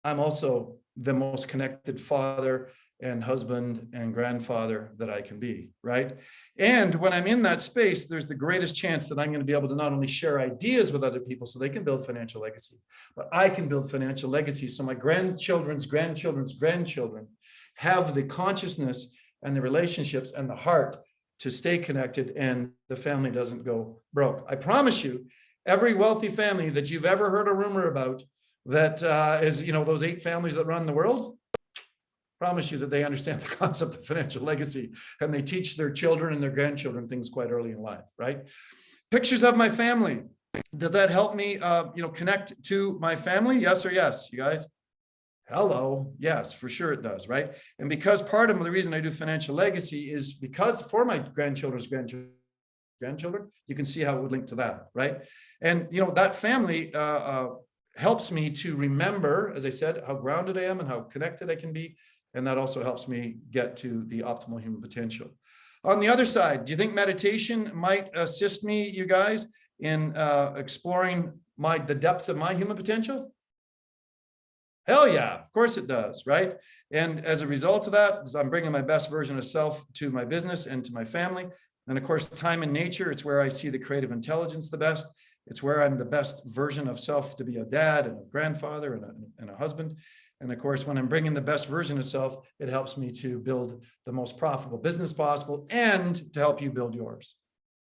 Speaker 1: I'm also the most connected father, and husband and grandfather that I can be, right? And when I'm in that space, there's the greatest chance that I'm going to be able to not only share ideas with other people so they can build financial legacy, but I can build financial legacy so my grandchildren's grandchildren's grandchildren have the consciousness and the relationships and the heart to stay connected and the family doesn't go broke. I promise you, every wealthy family that you've ever heard a rumor about that is, you know, those 8 families that run the world, promise you that they understand the concept of financial legacy and they teach their children and their grandchildren things quite early in life, right? Pictures of my family. Does that help me, you know, connect to my family? Yes or yes, you guys? Hello. Yes, for sure it does, right? And because part of the reason I do financial legacy is because for my grandchildren's grandchildren, you can see how it would link to that, right? And, you know, that family helps me to remember, as I said, how grounded I am and how connected I can be. And that also helps me get to the optimal human potential. On the other side, do you think meditation might assist me, you guys, in exploring the depths of my human potential? Hell yeah, of course it does, right? And as a result of that, I'm bringing my best version of self to my business and to my family. And of course, time in nature, it's where I see the creative intelligence the best. It's where I'm the best version of self to be a dad and a grandfather and a husband. And of course, when I'm bringing the best version of self, it helps me to build the most profitable business possible and to help you build yours.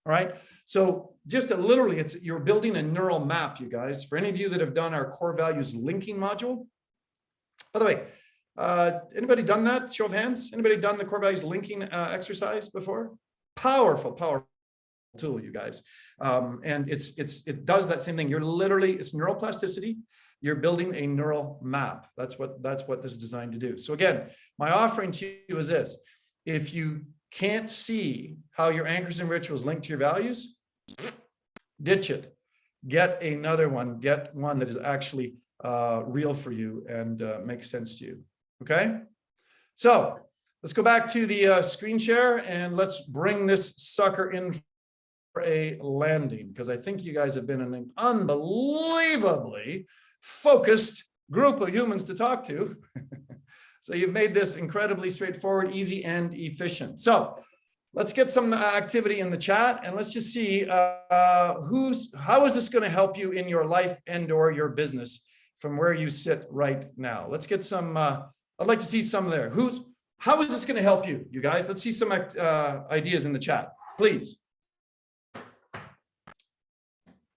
Speaker 1: All right. So just literally, you're building a neural map, you guys. For any of you that have done our core values linking module, by the way, anybody done that? Show of hands. Anybody done the core values linking exercise before? Powerful, powerful tool, you guys. And it does that same thing. You're literally, it's neuroplasticity. You're building a neural map. That's what this is designed to do. So again, my offering to you is this. If you can't see how your anchors and rituals link to your values, ditch it. Get another one. Get one that is actually real for you and makes sense to you. Okay? So let's go back to the screen share and let's bring this sucker in for a landing, because I think you guys have been an unbelievably focused group of humans to talk to. So you've made this incredibly straightforward, easy, and efficient. So let's get some activity in the chat and let's just see how is this going to help you in your life and or your business from where you sit right now. Let's get some, I'd like to see some there. How is this going to help you, you guys? Let's see some ideas in the chat, please.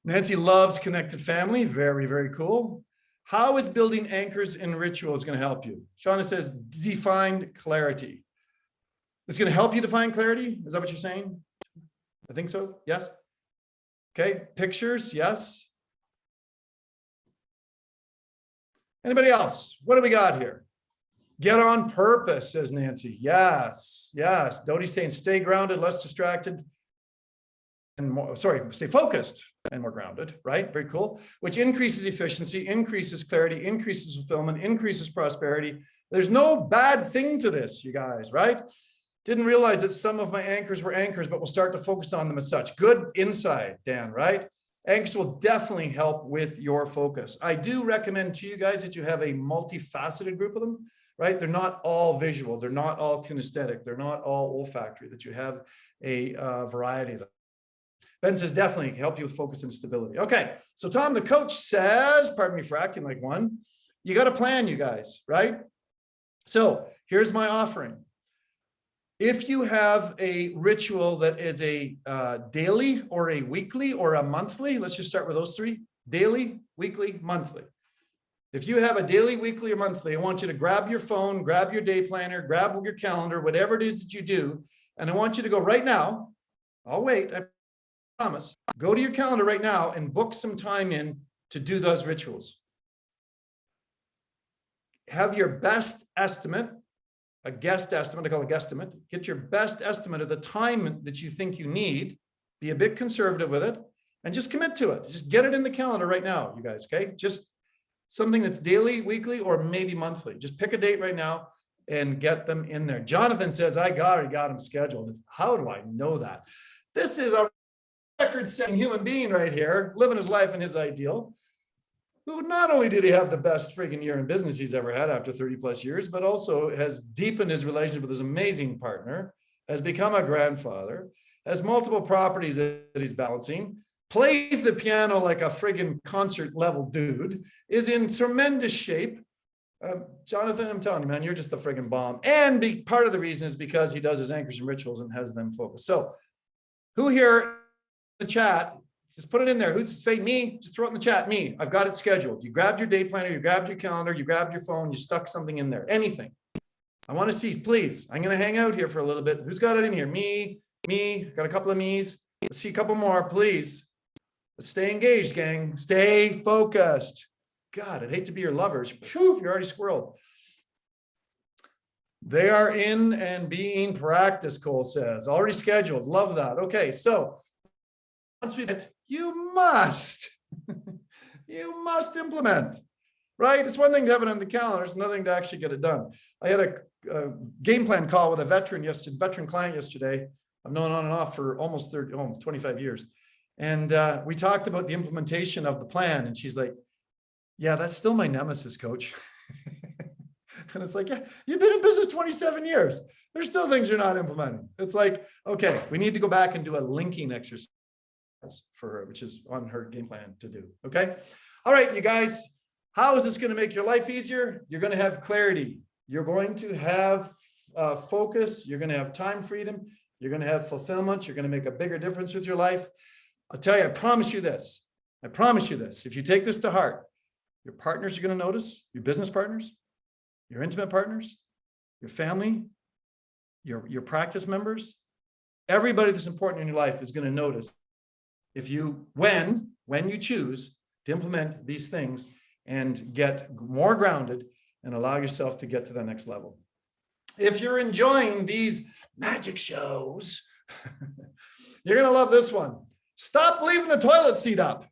Speaker 1: Nancy loves connected family. Very, very cool. How is building anchors and rituals going to help you? Shauna says, defined clarity. It's going to help you define clarity? Is that what you're saying? I think so. Yes. Okay. Pictures. Yes. Anybody else? What do we got here? Get on purpose, says Nancy. Yes. Yes. Dodie's saying stay grounded, less distracted. And more, stay focused and more grounded, right? Very cool. Which increases efficiency, increases clarity, increases fulfillment, increases prosperity. There's no bad thing to this, you guys, right? Didn't realize that some of my anchors were anchors, but we'll start to focus on them as such. Good insight, Dan, right? Anchors will definitely help with your focus. I do recommend to you guys that you have a multifaceted group of them, right? They're not all visual. They're not all kinesthetic. They're not all olfactory, that you have a variety of them. Ben says, definitely help you with focus and stability. Okay, so Tom, the coach says, pardon me for acting like one, you got a plan, you guys, right? So here's my offering. If you have a ritual that is a daily or a weekly or a monthly, let's just start with those three, daily, weekly, monthly. If you have a daily, weekly, or monthly, I want you to grab your phone, grab your day planner, grab your calendar, whatever it is that you do, and I want you to go right now. I'll wait, I promise. Go to your calendar right now and book some time in to do those rituals. Have your best estimate, a guest estimate, I call it a guesstimate. Get your best estimate of the time that you think you need. Be a bit conservative with it and just commit to it. Just get it in the calendar right now, you guys, okay? Just something that's daily, weekly, or maybe monthly. Just pick a date right now and get them in there. Jonathan says, I got them scheduled. How do I know that? This is a record-setting human being right here, living his life and his ideal. who not only did he have the best friggin' year in business he's ever had after 30 plus years, but also has deepened his relationship with his amazing partner, has become a grandfather, has multiple properties that he's balancing, plays the piano like a friggin' concert level dude, is in tremendous shape. Jonathan, I'm telling you, man, you're just the friggin' bomb. And part of the reason is because he does his anchors and rituals and has them focused. So who here in the chat, just put it in there. Who's say me? Just throw it in the chat. Me. I've got it scheduled. You grabbed your day planner, you grabbed your calendar, you grabbed your phone, you stuck something in there. Anything. I want to see, please. I'm going to hang out here for a little bit. Who's got it in here? Me. Got a couple of me's. Let's see a couple more, please. Let's stay engaged, gang. Stay focused. God, I'd hate to be your lovers. Phew, you're already squirreled. They are in and being practiced, Cole says. Already scheduled. Love that. Okay, so once we get, you must implement, right? It's one thing to have it on the calendar. It's another thing to actually get it done. I had a game plan call with a veteran client yesterday. I've known on and off for almost 25 years. And we talked about the implementation of the plan. And she's like, yeah, that's still my nemesis, coach. And it's like, yeah, you've been in business 27 years. There's still things you're not implementing. It's like, okay, we need to go back and do a linking exercise for her, which is on her game plan to do. Okay. All right, you guys, how is this going to make your life easier? You're going to have clarity. You're going to have focus. You're going to have time freedom. You're going to have fulfillment. You're going to make a bigger difference with your life. I'll tell you, I promise you this. I promise you this. If you take this to heart, your partners are going to notice, your business partners, your intimate partners, your family, your practice members, everybody that's important in your life is going to notice if you, when you choose to implement these things and get more grounded and allow yourself to get to the next level. If you're enjoying these magic shows, you're going to love this one. Stop leaving the toilet seat up.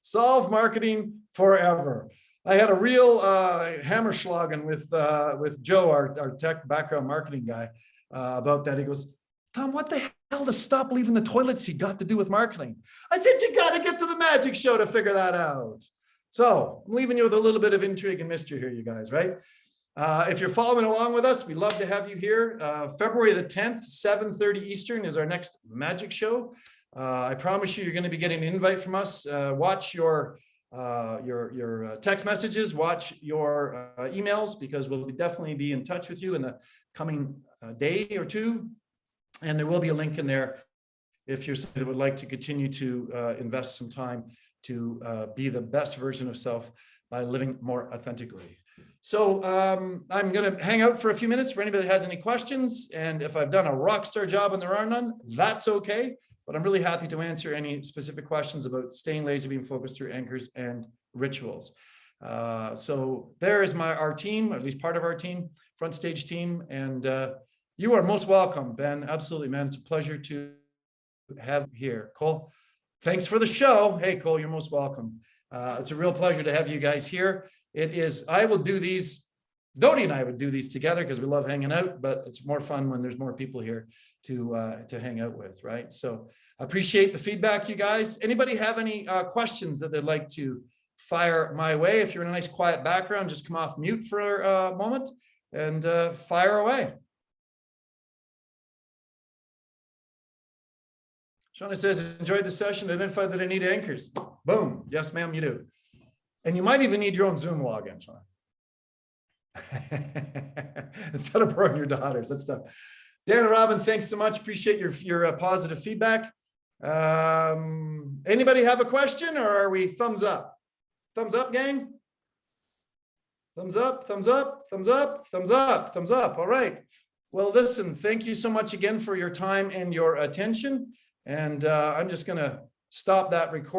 Speaker 1: Solve marketing forever. I had a real hammerschlagen with Joe, our tech background marketing guy, about that. He goes, Tom, what the hell does stop leaving the toilet seat got to do with marketing? I said, you got to get to the magic show to figure that out. So I'm leaving you with a little bit of intrigue and mystery here, you guys, right? If you're following along with us, we'd love to have you here. February the 10th, 7:30 Eastern is our next magic show. I promise you're going to be getting an invite from us. Watch your text messages, watch your emails, because we'll definitely be in touch with you in the coming day or two. And there will be a link in there if you're somebody that would like to continue to invest some time to be the best version of self by living more authentically. So I'm going to hang out for a few minutes for anybody that has any questions. And if I've done a rock star job and there are none, that's okay. But I'm really happy to answer any specific questions about staying laser beam focused through anchors and rituals. So there is our team, or at least part of our team, front stage team. And you are most welcome, Ben. Absolutely, man. It's a pleasure to have you here. Cole, thanks for the show. Hey, Cole, you're most welcome. It's a real pleasure to have you guys here. It is, I will do these, Dodie and I would do these together because we love hanging out, but it's more fun when there's more people here to hang out with, right? So I appreciate the feedback, you guys. Anybody have any questions that they'd like to fire my way? If you're in a nice quiet background, just come off mute for a moment and fire away. Shauna says, enjoyed the session, identified that I need anchors. Boom. Yes, ma'am, you do. And you might even need your own Zoom login, Shauna. Instead of borrowing your daughters, that stuff. Dan and Robin, thanks so much. Appreciate your positive feedback. Anybody have a question, or are we thumbs up? Thumbs up, gang? Thumbs up, thumbs up, thumbs up, thumbs up, thumbs up. All right. Well, listen, thank you so much again for your time and your attention. And I'm just going to stop that recording.